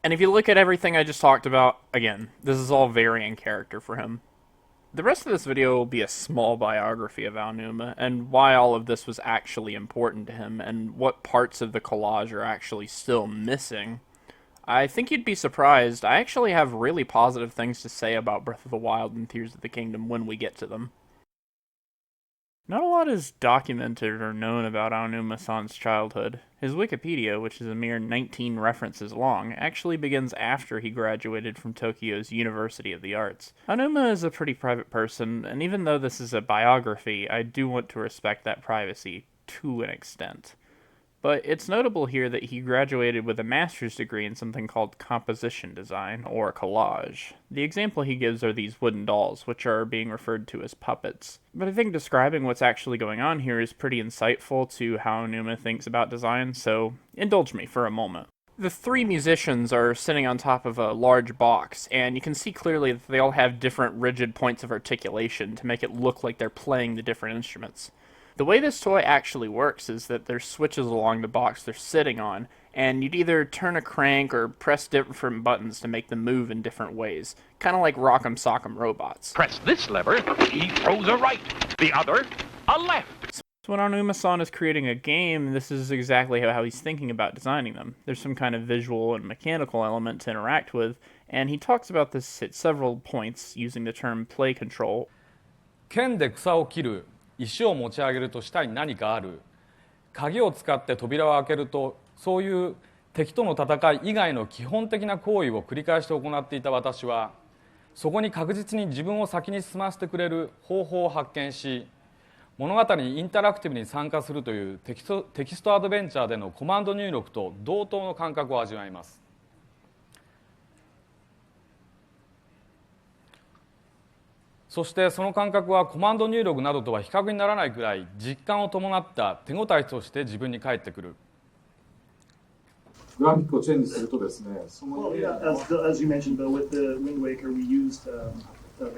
And if you look at everything I just talked about, again, this is all very in character for him. The rest of this video will be a small biography of Aonuma, and why all of this was actually important to him, and what parts of the collage are actually still missing. I think you'd be surprised, I actually have really positive things to say about Breath of the Wild and Tears of the Kingdom when we get to them. Not a lot is documented or known about Aonuma-san's childhood. His Wikipedia, which is a mere 19 references long, actually begins after he graduated from Tokyo's University of the Arts. Aonuma is a pretty private person, and even though this is a biography, I do want to respect that privacy to an extent. But it's notable here that he graduated with a master's degree in something called composition design, or collage. The example he gives are these wooden dolls, which are being referred to as puppets. But I think describing what's actually going on here is pretty insightful to how Aonuma thinks about design, so indulge me for a moment. The three musicians are sitting on top of a large box, and you can see clearly that they all have different rigid points of articulation to make it look like they're playing the different instruments. The way this toy actually works is that there's switches along the box they're sitting on, and you'd either turn a crank or press different buttons to make them move in different ways, kind of like Rock'em Sock'em robots. Press this lever, he throws a right, the other, a left. So when Aonuma-san is creating a game, this is exactly how he's thinking about designing them. There's some kind of visual and mechanical element to interact with, and he talks about this at several points using the term play control. 剣で草を切る、石を持ち上げると下に何かある。鍵を使って扉を開けると、そういう敵との戦い以外の基本的な行為を繰り返して行っていた私は、そこに確実に自分を先に進ませてくれる方法を発見し、物語にインタラクティブに参加するというテキストアドベンチャーでのコマンド入力と同等の感覚を味わいます。そしてその感覚はコマンド入力などとは比較にならないくらい実感を伴った手応えとして自分に返ってくる。グラフィックをチェンジするとですね、その Well, yeah, as you mentioned, Bill, with the Wind Waker, we used the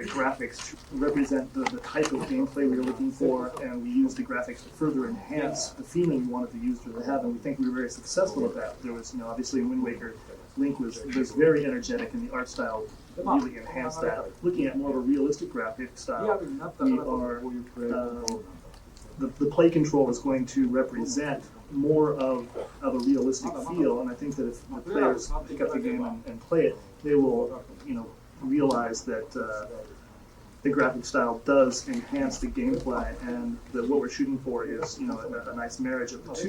graphics to represent the type of gameplay we were looking for, and we used the graphics to further enhance the feeling we wanted the user to have, and we think we were very successful at that. There was, obviously in Wind Waker, Link was very energetic, and the art style really enhanced that. Looking at more of a realistic graphic style, we are the play control is going to represent more of a realistic feel, and I think that if the players pick up the game and play it, they will, realize that the graphic style does enhance the gameplay, and that what we're shooting for is, a nice marriage of the two.